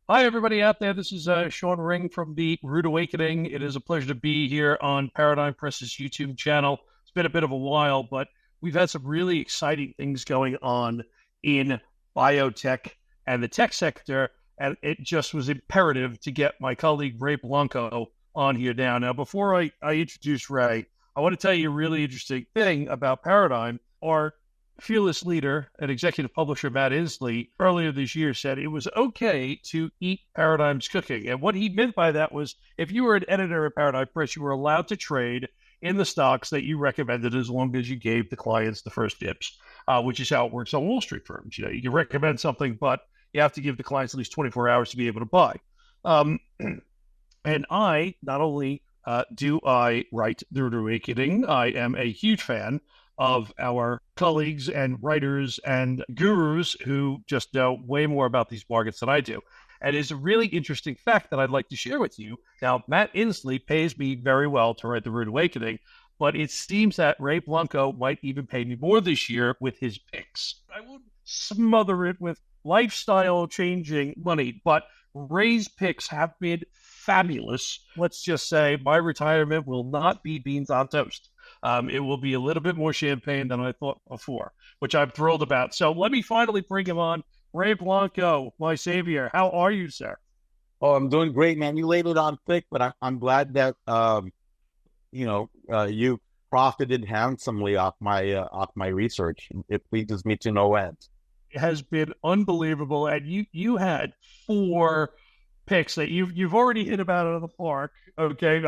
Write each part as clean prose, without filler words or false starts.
Hi, everybody out there. This is Sean Ring from the Root Awakening. It is a pleasure to be here on Paradigm Press's YouTube channel. It's been a bit of a while, but we've had some really exciting things going on in biotech and the tech sector, and it just was imperative to get my colleague Ray Blanco on here now. Now, before I introduce Ray, I want to tell you a really interesting thing about Paradigm. Our fearless leader and executive publisher Matt Inslee earlier this year said it was okay to eat Paradigm's cooking. And what he meant by that was if you were an editor at Paradigm Press, you were allowed to trade in the stocks that you recommended as long as you gave the clients the first dibs, which is how it works on Wall Street firms. You know, you can recommend something, but you have to give the clients at least 24 hours to be able to buy. And I, not only do I write The Root Awakening, I am a huge fan of our colleagues and writers and gurus who just know way more about these markets than I do. And it's a really interesting fact that I'd like to share with you. Now, Matt Inslee pays me very well to write The Root Awakening, but it seems that Ray Blanco might even pay me more this year with his picks. I won't smother it with lifestyle-changing money, but Ray's picks have been fabulous. Let's just say my retirement will not be beans on toast. It will be a little bit more champagne than I thought before, which I'm thrilled about. So let me finally bring him on. Ray Blanco, my savior. How are you, sir? Oh, I'm doing great, man. You laid it on thick, but I'm glad that you profited handsomely off my research. It pleases me to no end. It has been unbelievable, and you had 4 picks that you've already hit about out of the park. Okay,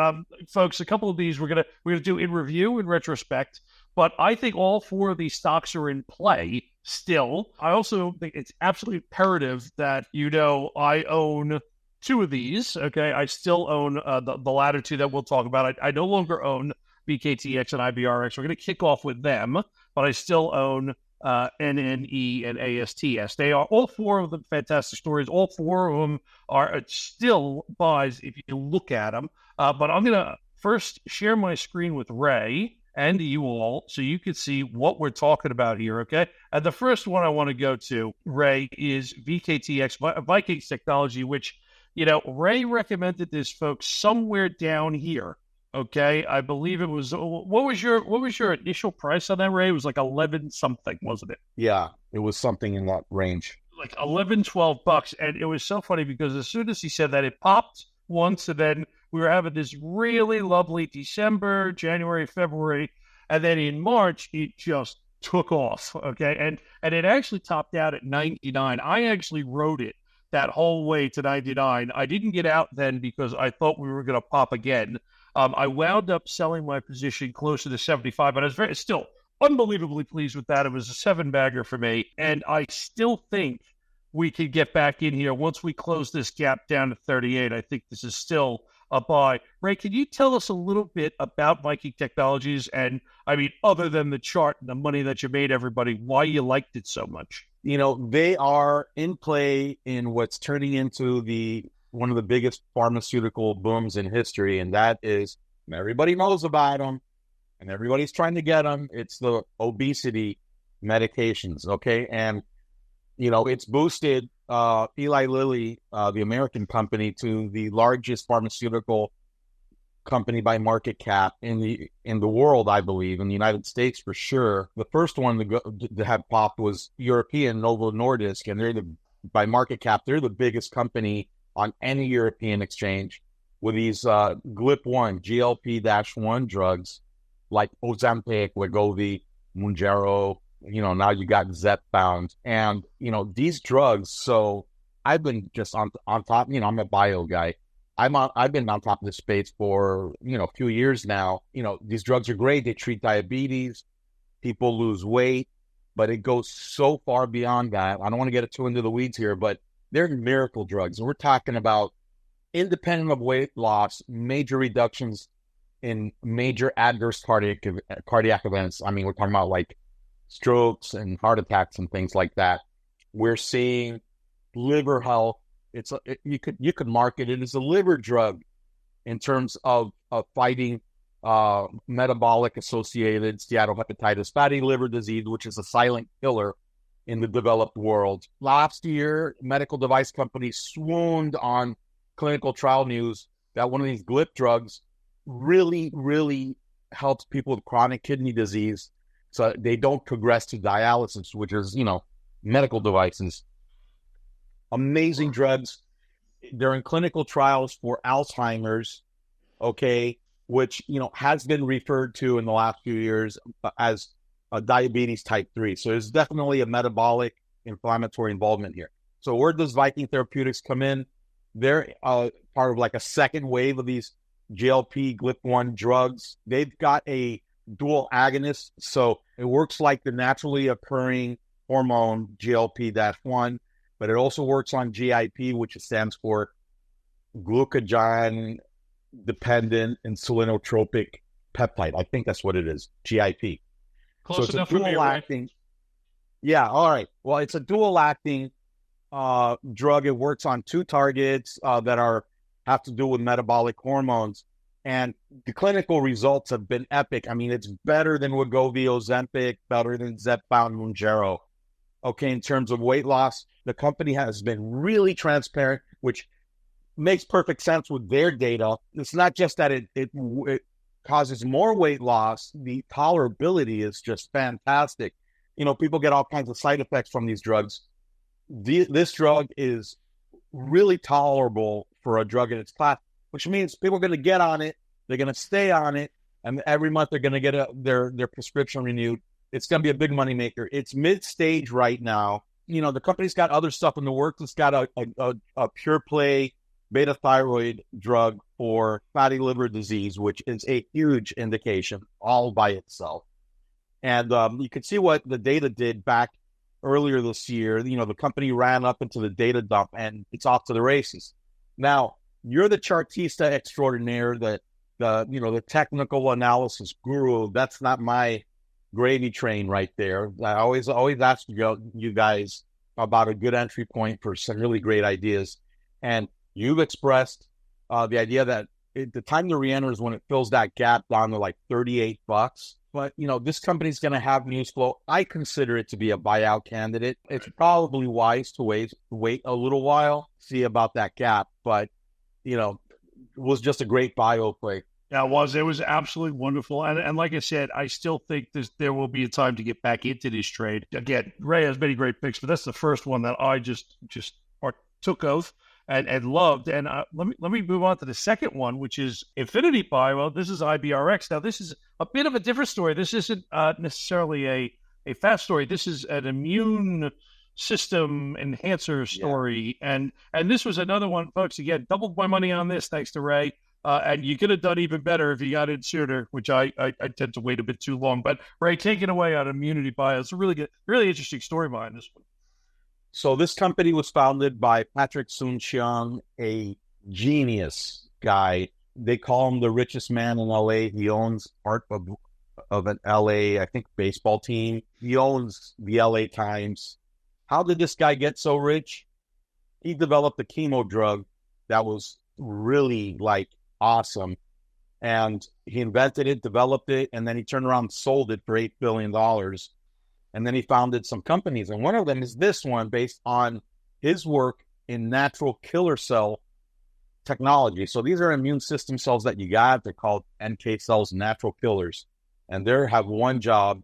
folks, a couple of these we're gonna do in review in retrospect, but I think all 4 of these stocks are in play still. I also think it's absolutely imperative that I own 2 of these. Okay, I still own the latter 2 that we'll talk about. I no longer own BKTX and IBRX. We're going to kick off with them, but I still own NNE and ASTS. They are all 4 of them fantastic stories. All 4 of them are still buys if you look at them. But I'm going to first share my screen with Ray and you all so you can see what we're talking about here, okay? And the first one I want to go to, Ray, is VKTX, Viking technology, which, Ray recommended this, folks, somewhere down here. Okay, I believe it was. What was your initial price on that, Ray? It was like 11 something, wasn't it? Yeah, it was something in that range. Like 11, $12. And it was so funny because as soon as he said that, it popped once, and then we were having this really lovely December, January, February, and then in March, it just took off. Okay, and it actually topped out at 99. I actually wrote it that whole way to 99. I didn't get out then because I thought we were going to pop again. I wound up selling my position closer to 75, but I was still unbelievably pleased with that. It was a 7-bagger for me, and I still think we could get back in here once we close this gap down to 38. I think this is still a buy. Ray, can you tell us a little bit about Viking Technologies and, other than the chart and the money that you made everybody, why you liked it so much? They are in play in what's turning into one of the biggest pharmaceutical booms in history, and that is, everybody knows about them, and everybody's trying to get them. It's the obesity medications, okay? And, it's boosted Eli Lilly, the American company, to the largest pharmaceutical company by market cap in the world, I believe, in the United States for sure. The first one to have popped was European Novo Nordisk, and by market cap, they're the biggest company on any European exchange with these GLP-1, GLP-1 drugs like Ozempic, Wegovy, Mounjaro, now you got Zepbound. And, these drugs, so I've been just on top, I'm a bio guy. I've been on top of this space for, a few years now. These drugs are great. They treat diabetes. People lose weight, but it goes so far beyond that. I don't want to get too into the weeds here, but they're miracle drugs. And we're talking about, independent of weight loss, major reductions in major adverse cardiac events. We're talking about like strokes and heart attacks and things like that. We're seeing liver health. You could market it as a liver drug in terms of fighting metabolic associated steatohepatitis, fatty liver disease, which is a silent killer in the developed world. Last year, medical device companies swooned on clinical trial news that one of these GLP drugs really, really helps people with chronic kidney disease so they don't progress to dialysis, which is, medical devices. Amazing drugs. They're in clinical trials for Alzheimer's, okay, which, has been referred to in the last few years as diabetes type 3. So there's definitely a metabolic inflammatory involvement here. So where does Viking Therapeutics come in? They're part of like a second wave of these GLP GLP-1 drugs. They've got a dual agonist, so it works like the naturally occurring hormone GLP-1, but it also works on GIP, which stands for glucagon dependent insulinotropic peptide. I think that's what it is, GIP. Close so enough it's a for me, dual acting. Yeah, all right. Well, it's a dual acting drug. It works on two targets that have to do with metabolic hormones. And the clinical results have been epic. I mean, it's better than Wegovy, Ozempic, better than Zepbound, Mounjaro. Okay, in terms of weight loss, the company has been really transparent, which makes perfect sense with their data. It's not just that it causes more weight loss. The tolerability is just fantastic. People get all kinds of side effects from these drugs. This drug is really tolerable for a drug in its class, which means people are going to get on it. They're going to stay on it. And every month they're going to get their prescription renewed. It's going to be a big moneymaker. It's mid-stage right now. The company's got other stuff in the works. It's got a pure play beta thyroid drug for fatty liver disease, which is a huge indication all by itself. And you can see what the data did back earlier this year. The company ran up into the data dump and it's off to the races. Now, you're the chartista extraordinaire, the technical analysis guru. That's not my gravy train right there. I always ask you guys about a good entry point for some really great ideas. And you've expressed the idea that the time to re-enter is when it fills that gap down to like $38. But, this company's going to have news flow. I consider it to be a buyout candidate. It's probably wise to wait a little while, see about that gap. But, it was just a great bio play. Yeah, it was absolutely wonderful. And like I said, I still think there will be a time to get back into this trade. Again, Ray has many great picks, but that's the first one that I just took of and loved. And let me move on to the second one, which is ImmunityBio. This is IBRX. Now, this is a bit of a different story. This isn't necessarily a fast story. This is an immune system enhancer story. Yeah. And this was another one, folks. Again, doubled my money on this, thanks to Ray. And you could have done even better if you got in sooner, which I tend to wait a bit too long. But Ray, take it away on ImmunityBio. It's a really interesting story behind this one. So this company was founded by Patrick Soon-Shiong, a genius guy. They call him the richest man in LA. He owns part of an LA, I think, baseball team. He owns the LA Times. How did this guy get so rich? He developed a chemo drug that was really awesome. And he invented it, developed it, and then he turned around and sold it for $8 billion. And then he founded some companies. And one of them is this one based on his work in natural killer cell technology. So these are immune system cells that you got. They're called NK cells, natural killers. And they have one job,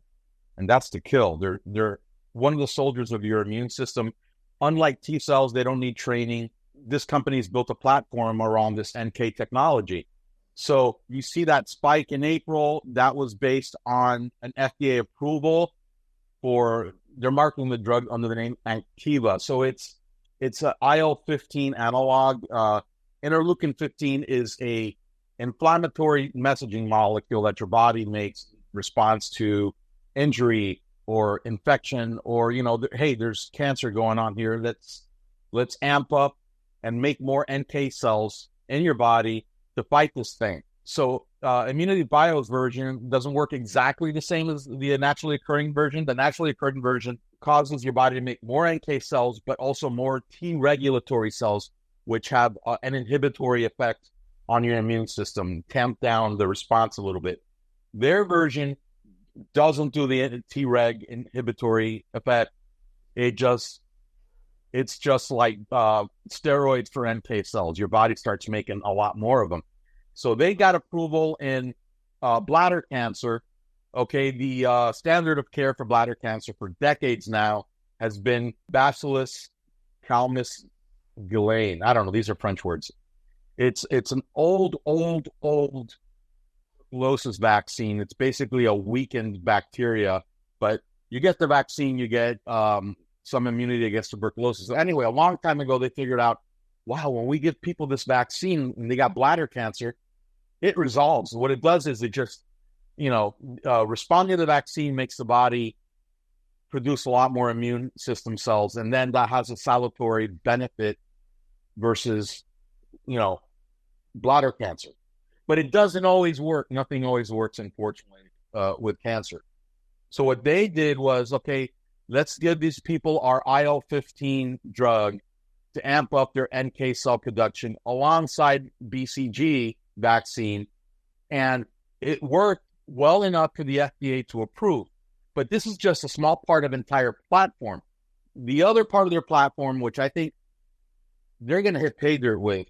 and that's to kill. They're one of the soldiers of your immune system. Unlike T cells, they don't need training. This company's built a platform around this NK technology. So you see that spike in April, that was based on an FDA approval they're marketing the drug under the name Antiva. So it's an IL-15 analog. Interleukin-15 is a inflammatory messaging molecule that your body makes response to injury or infection or, hey, there's cancer going on here. Let's amp up and make more NK cells in your body to fight this thing. So ImmunityBio's version doesn't work exactly the same as the naturally occurring version. The naturally occurring version causes your body to make more NK cells, but also more T regulatory cells, which have an inhibitory effect on your immune system, tamp down the response a little bit. Their version doesn't do the T-reg inhibitory effect. it's just like steroids for NK cells. Your body starts making a lot more of them. So they got approval in bladder cancer. Okay, the standard of care for bladder cancer for decades now has been Bacillus calmos guillain. I don't know. These are French words. It's an old tuberculosis vaccine. It's basically a weakened bacteria, but you get the vaccine, you get some immunity against tuberculosis. So anyway, a long time ago, they figured out, wow, when we give people this vaccine and they got bladder cancer, it resolves. What it does is it just, responding to the vaccine makes the body produce a lot more immune system cells, and then that has a salutary benefit versus, bladder cancer. But it doesn't always work. Nothing always works, unfortunately, with cancer. So what they did was, okay, let's give these people our IL-15 drug to amp up their NK cell production alongside BCG vaccine. And it worked well enough for the FDA to approve. But this is just a small part of the entire platform. The other part of their platform, which I think they're going to hit pay dirt with,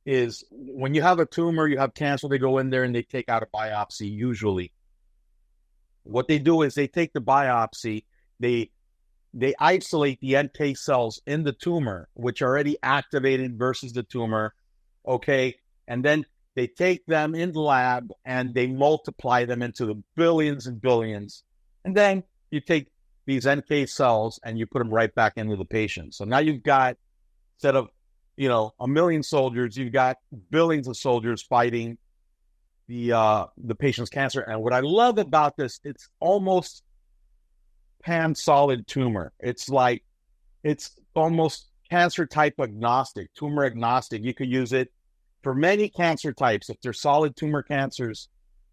is when you have a tumor, you have cancer, they go in there and they take out a biopsy usually. What they do is they take the biopsy, they isolate the NK cells in the tumor, which are already activated versus the tumor, okay? And then they take them in the lab and they multiply them into the billions and billions. And then you take these NK cells and you put them right back into the patient. So now you've got, instead of, a million soldiers, you've got billions of soldiers fighting the patient's cancer. And what I love about this, it's almost pan-solid tumor. It's almost cancer type agnostic, tumor agnostic. You could use it for many cancer types. If they're solid tumor cancers,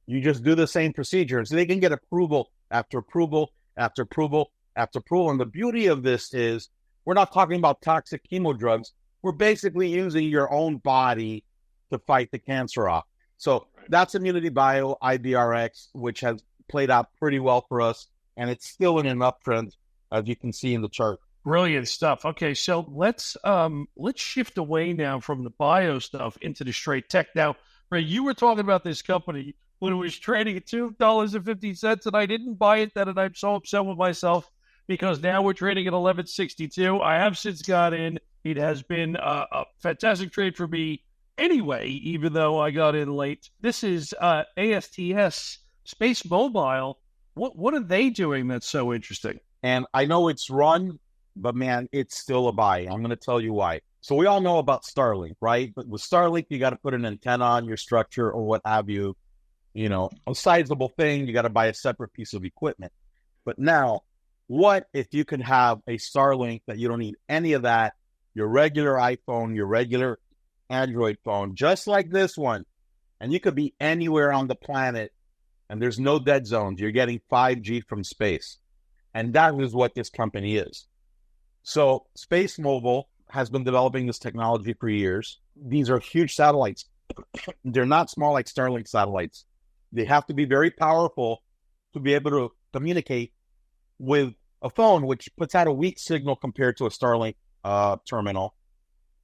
you just do the same procedure. So they can get approval after approval after approval after approval. And the beauty of this is we're not talking about toxic chemo drugs. We're basically using your own body to fight the cancer off. So that's ImmunityBio IBRX, which has played out pretty well for us. And it's still in an uptrend, as you can see in the chart. Brilliant stuff. Okay, so let's shift away now from the bio stuff into the straight tech. Now, Ray, you were talking about this company when it was trading at $2.50, and I didn't buy it then, and I'm so upset with myself because now we're trading at $11.62. I have since got in. It has been a fantastic trade for me anyway, even though I got in late. This is AST SpaceMobile. What are they doing that's so interesting? And I know it's run, but man, it's still a buy. I'm going to tell you why. So we all know about Starlink, right? But with Starlink, you got to put an antenna on your structure or what have you. A sizable thing, you got to buy a separate piece of equipment. But now, what if you could have a Starlink that you don't need any of that, your regular iPhone, your regular Android phone, just like this one, and you could be anywhere on the planet, and there's no dead zones. You're getting 5G from space. And that is what this company is. So SpaceMobile has been developing this technology for years. These are huge satellites. They're not small like Starlink satellites. They have to be very powerful to be able to communicate with a phone, which puts out a weak signal compared to a Starlink terminal,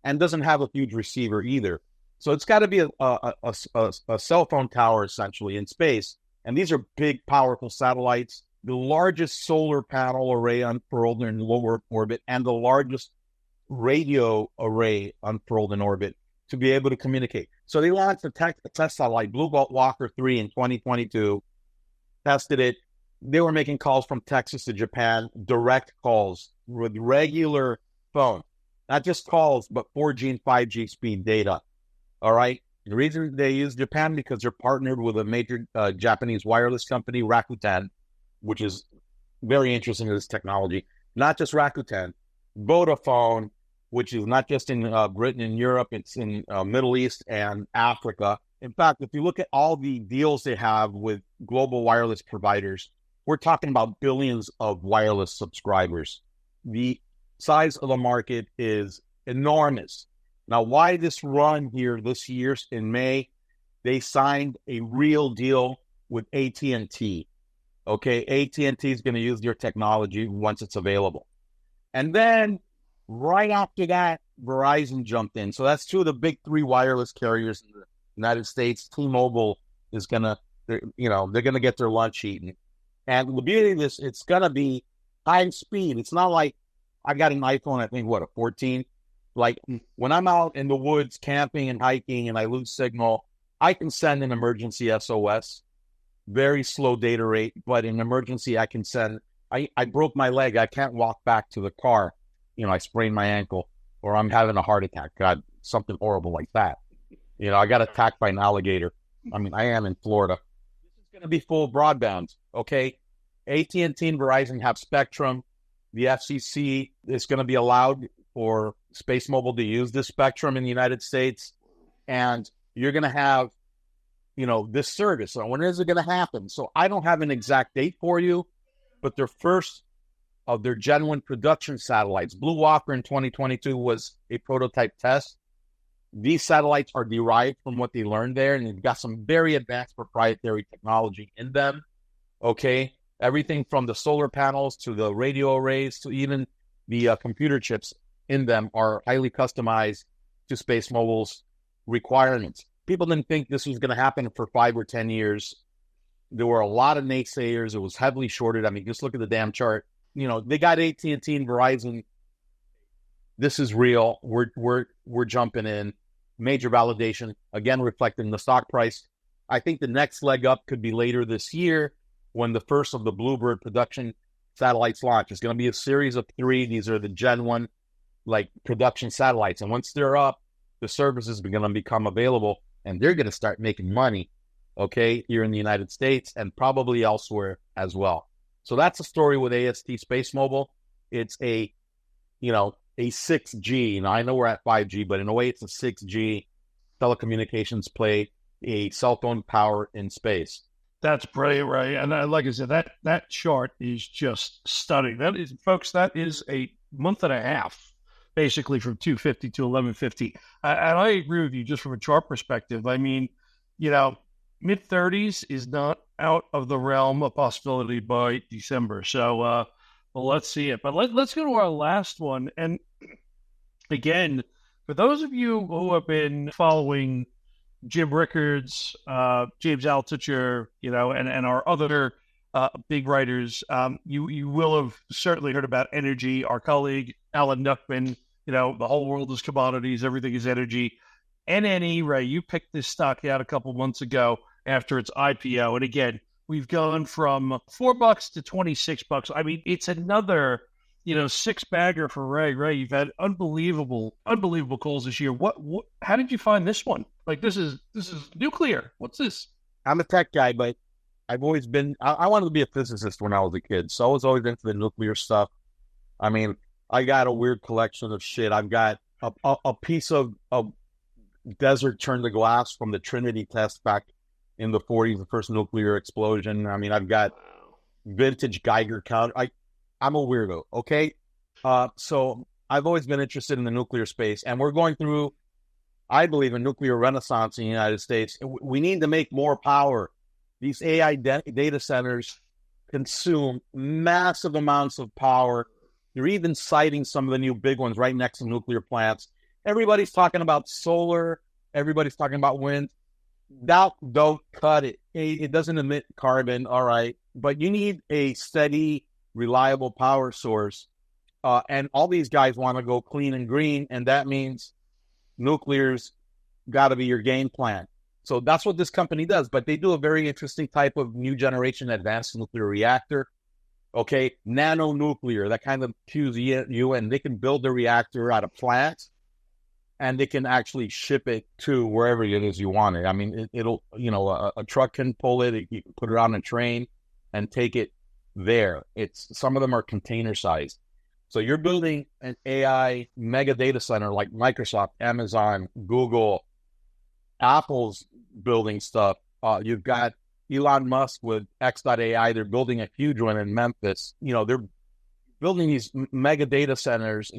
and doesn't have a huge receiver either. So it's got to be a cell phone tower, essentially, in space. And these are big, powerful satellites, the largest solar panel array unfurled in low orbit, and the largest radio array unfurled in orbit to be able to communicate. So they launched a test satellite, Blue Walker 3, in 2022, tested it. They were making calls from Texas to Japan, direct calls with regular phone, not just calls, but 4G and 5G speed data. All right. The reason they use Japan because they're partnered with a major Japanese wireless company, Rakuten, which is very interesting in this technology. Not just Rakuten, Vodafone, which is not just in Britain and Europe, it's in Middle East and Africa. In fact, if you look at all the deals they have with global wireless providers, we're talking about billions of wireless subscribers. The size of the market is enormous. Now, why this run here this year in May? They signed a real deal with AT&T. Okay, AT&T is going to use your technology once it's available. And then right after that, Verizon jumped in. So that's two of the big three wireless carriers in the United States. T-Mobile is they're going to get their lunch eaten. And the beauty of this, it's going to be high speed. It's not like I got an iPhone, I think, a 14? Like when I'm out in the woods camping and hiking and I lose signal, I can send an emergency SOS. Very slow data rate, but in emergency, I can send. I broke my leg. I can't walk back to the car. I sprained my ankle, or I'm having a heart attack. God, something horrible like that. I got attacked by an alligator. I mean, I am in Florida. This is going to be full broadband, okay? AT&T and Verizon have spectrum. The FCC is going to be allowed for SpaceMobile to use this spectrum in the United States. And you're going to have, this service. So when is it going to happen? So I don't have an exact date for you, but they're first of their Gen 1 production satellites. Blue Walker in 2022 was a prototype test. These satellites are derived from what they learned there, and they've got some very advanced proprietary technology in them, okay? Everything from the solar panels to the radio arrays to even the computer chips in them are highly customized to SpaceMobile's requirements. People didn't think this was going to happen for 5 or 10 years. There were a lot of naysayers. It was heavily shorted. I mean, just look at the damn chart. They got AT&T and Verizon. This is real. We're jumping in. Major validation, again, reflecting the stock price. I think the next leg up could be later this year when the first of the Bluebird production satellites launch. It's going to be a series of 3. These are the Gen 1 production satellites. And once they're up, the services are going to become available, and they're going to start making money, okay, here in the United States and probably elsewhere as well. So that's the story with AST SpaceMobile. It's a 6G. Now, I know we're at 5G, but in a way, it's a 6G telecommunications play, a cell phone power in space. That's brilliant, Ray. And like I said, that chart is just stunning. That is a month and a half, basically from 250 to 1150. And I agree with you just from a chart perspective. I mean, mid-30s is not out of the realm of possibility by December. So, well, let's see it. But let's go to our last one. And again, for those of you who have been following Jim Rickards, James Altucher, and our other big writers, you will have certainly heard about energy. Our colleague, Alan Nuckman, the whole world is commodities, everything is energy. NNE, Ray, you picked this stock out a couple months ago after its IPO. And again, we've gone from $4 to $26. I mean, it's another, 6-bagger for Ray. Ray, you've had unbelievable calls this year. What how did you find this one? Like, this is nuclear. What's this? I'm a tech guy, but I've always been, I wanted to be a physicist when I was a kid. So I was always into the nuclear stuff. I mean, I got a weird collection of shit. I've got a piece of desert turned to glass from the Trinity test back in the 40s, the first nuclear explosion. I mean, I've got vintage Geiger counter. I'm a weirdo, okay? So I've always been interested in the nuclear space, and we're going through, I believe, a nuclear renaissance in the United States. We need to make more power. These AI data centers consume massive amounts of power. They're even citing some of the new big ones right next to nuclear plants. Everybody's talking about solar. Everybody's talking about wind. Don't cut it. It doesn't emit carbon, all right. But you need a steady, reliable power source. And all these guys want to go clean and green, and that means nuclear's got to be your game plan. So that's what this company does. But they do a very interesting type of new generation advanced nuclear reactor. Okay, nano nuclear, that kind of cues you, and they can build a reactor at a plant, and they can actually ship it to wherever it is you want it. I mean, it'll, a truck can pull it, you can put it on a train and take it there. Some of them are container sized. So you're building an AI mega data center like Microsoft, Amazon, Google, Apple's building stuff. You've got Elon Musk with X.AI. They're building a huge one in Memphis. They're building these mega data centers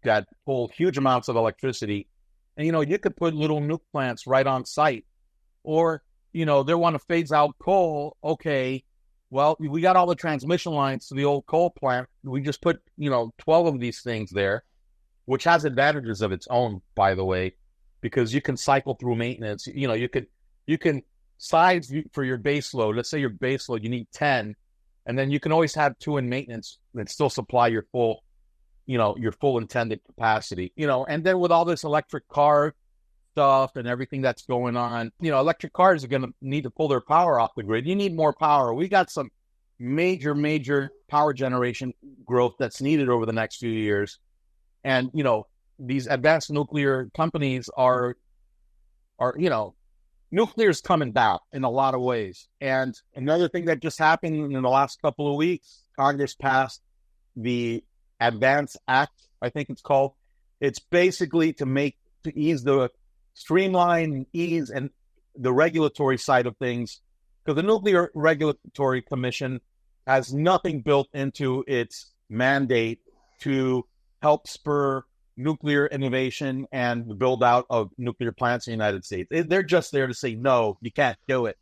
that pull huge amounts of electricity. And, you could put little nuke plants right on site. Or, they want to phase out coal. Okay, Well, we got all the transmission lines to the old coal plant. We just put, 12 of these things there, which has advantages of its own, by the way, because you can cycle through maintenance. You can size for your base load. Let's say your base load, you need 10, and then you can always have 2 in maintenance and still supply your full intended capacity. And then with all this electric car stuff and everything that's going on, electric cars are going to need to pull their power off the grid. You need more power. We got some major power generation growth that's needed over the next few years. And, these advanced nuclear companies are nuclear is coming back in a lot of ways. And another thing that just happened in the last couple of weeks, Congress passed the Advance Act, I think it's called. It's basically to streamline, ease, and the regulatory side of things, because the Nuclear Regulatory Commission has nothing built into its mandate to help spur nuclear innovation and the build out of nuclear plants in the United States. They're just there to say, no, you can't do it.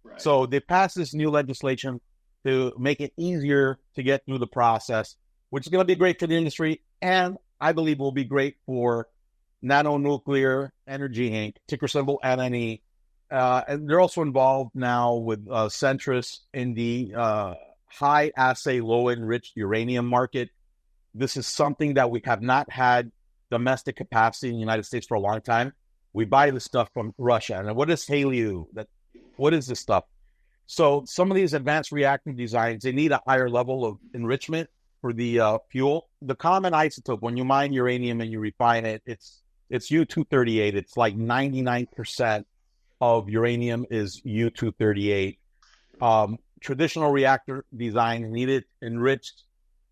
Right. So they passed this new legislation to make it easier to get through the process, which is going to be great for the industry, and I believe will be great for Nano Nuclear Energy Inc., ticker symbol NNE. And they're also involved now with Centrus in the high assay, low enriched uranium market. This is something that we have not had domestic capacity in the United States for a long time. We buy this stuff from Russia. And what is HALEU? What is this stuff? So some of these advanced reactor designs, they need a higher level of enrichment for the fuel. The common isotope, when you mine uranium and you refine it, it's U-238. It's like 99% of uranium is U-238. Traditional reactor design needed enriched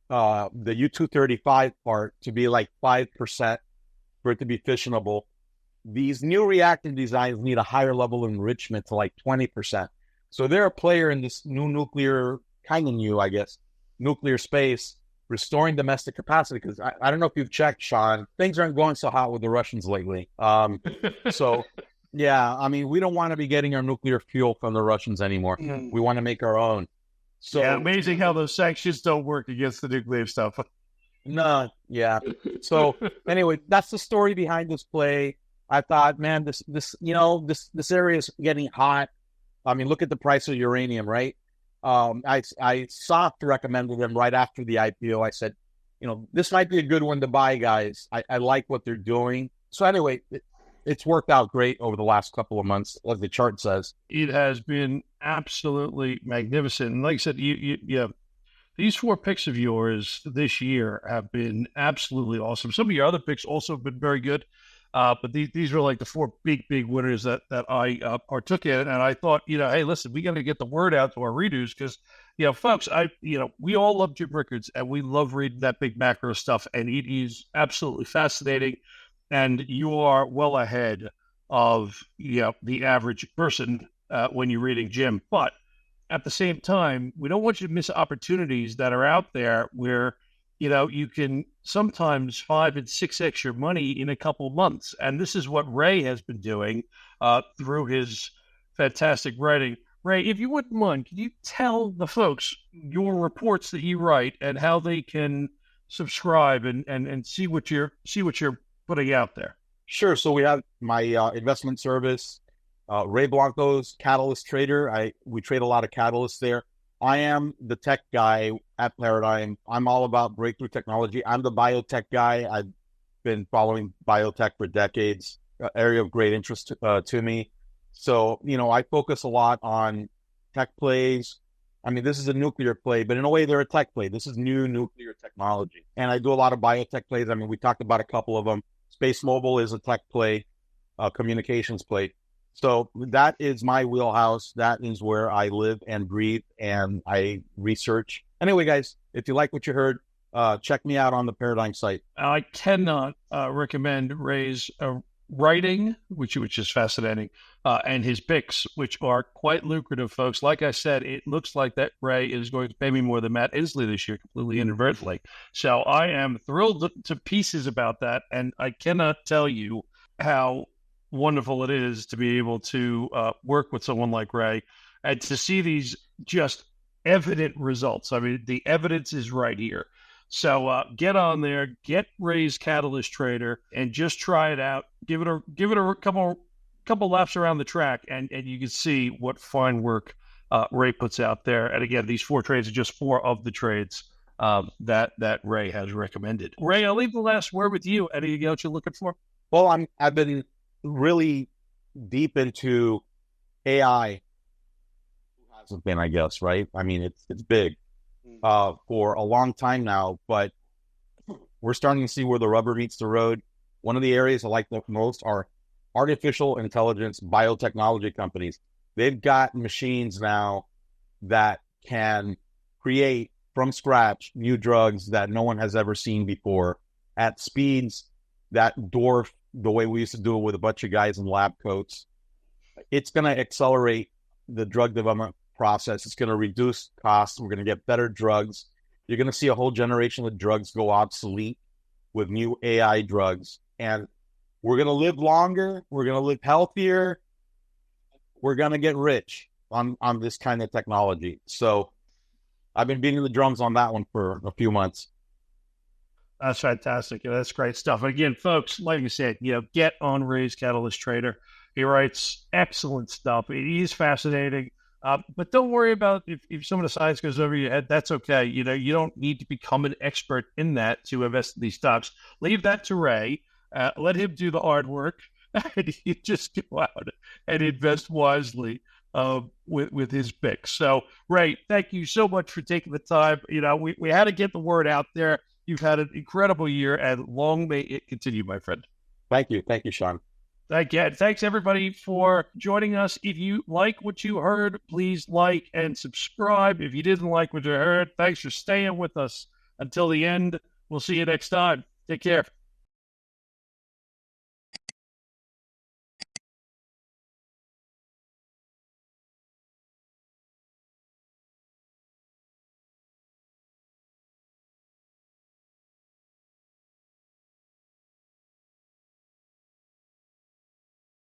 the U-235 part to be like 5% for it to be fissionable. These new reactor designs need a higher level of enrichment to like 20%. So they're a player in this new nuclear, kind of new, I guess, nuclear space, restoring domestic capacity. Because I don't know if you've checked, Sean, things aren't going so hot with the Russians lately. So, yeah, I mean, we don't want to be getting our nuclear fuel from the Russians anymore. We want to make our own. So yeah, amazing how those sanctions don't work against the nuclear stuff. No, yeah. So anyway, that's the story behind this play. I thought, man, this area is getting hot. I mean, look at the price of uranium, right? I soft recommended them right after the IPO. I said, this might be a good one to buy, guys. I like what they're doing. So anyway, it's worked out great over the last couple of months, as the chart says. It has been absolutely magnificent. And like I said, these 4 picks of yours this year have been absolutely awesome. Some of your other picks also have been very good. But these were like the 4 big winners that I partook in. And I thought, hey, listen, we got to get the word out to our readers because, folks, we all love Jim Rickards and we love reading that big macro stuff. And it is absolutely fascinating. And you are well ahead of, the average person when you're reading Jim. But at the same time, we don't want you to miss opportunities that are out there where, you can sometimes 5 and 6x your money in a couple of months. And this is what Ray has been doing through his fantastic writing. Ray, if you wouldn't mind, can you tell the folks your reports that you write and how they can subscribe and see what you're putting out there? Sure. So we have my investment service, Ray Blanco's Catalyst Trader. We trade a lot of catalysts there. I am the tech guy at Paradigm. I'm all about breakthrough technology. I'm the biotech guy. I've been following biotech for decades, area of great interest to me. So, I focus a lot on tech plays. I mean, this is a nuclear play, but in a way, they're a tech play. This is new nuclear technology. And I do a lot of biotech plays. I mean, we talked about a couple of them. SpaceMobile is a tech play, communications play. So that is my wheelhouse. That is where I live and breathe and I research. Anyway, guys, if you like what you heard, check me out on the Paradigm site. I cannot recommend Ray's writing, which is fascinating, and his picks, which are quite lucrative, folks. Like I said, it looks like that Ray is going to pay me more than Matt Inslee this year, completely inadvertently. So I am thrilled to pieces about that, and I cannot tell you how wonderful it is to be able to work with someone like Ray and to see these just evident results. I mean, the evidence is right here. So get on there, get Ray's Catalyst Trader, and just try it out. Give it a couple laps around the track, and you can see what fine work Ray puts out there. And again, these 4 trades are just 4 of the trades that Ray has recommended. Ray, I'll leave the last word with you. Anything else you're looking for? Well, I've been really deep into AI. Who hasn't been, I guess, right? I mean, it's big for a long time now, but we're starting to see where the rubber meets the road. One of the areas I like the most are artificial intelligence biotechnology companies. They've got machines now that can create from scratch new drugs that no one has ever seen before at speeds that dwarf the way we used to do it with a bunch of guys in lab coats. It's going to accelerate the drug development process. It's going to reduce costs. We're going to get better drugs. You're going to see a whole generation of drugs go obsolete with new AI drugs. And we're going to live longer. We're going to live healthier. We're going to get rich on this kind of technology. So I've been beating the drums on that one for a few months. That's fantastic. That's great stuff. Again, folks, like I said, get on Ray's Catalyst Trader. He writes excellent stuff. It is fascinating. But don't worry about if some of the science goes over your head. That's okay. You don't need to become an expert in that to invest in these stocks. Leave that to Ray. Let him do the hard work. And you just go out and invest wisely with his picks. So, Ray, thank you so much for taking the time. We had to get the word out there. You've had an incredible year, and long may it continue, my friend. Thank you. Thank you, Sean. Thank you. And thanks, everybody, for joining us. If you like what you heard, please like and subscribe. If you didn't like what you heard, thanks for staying with us until the end. We'll see you next time. Take care.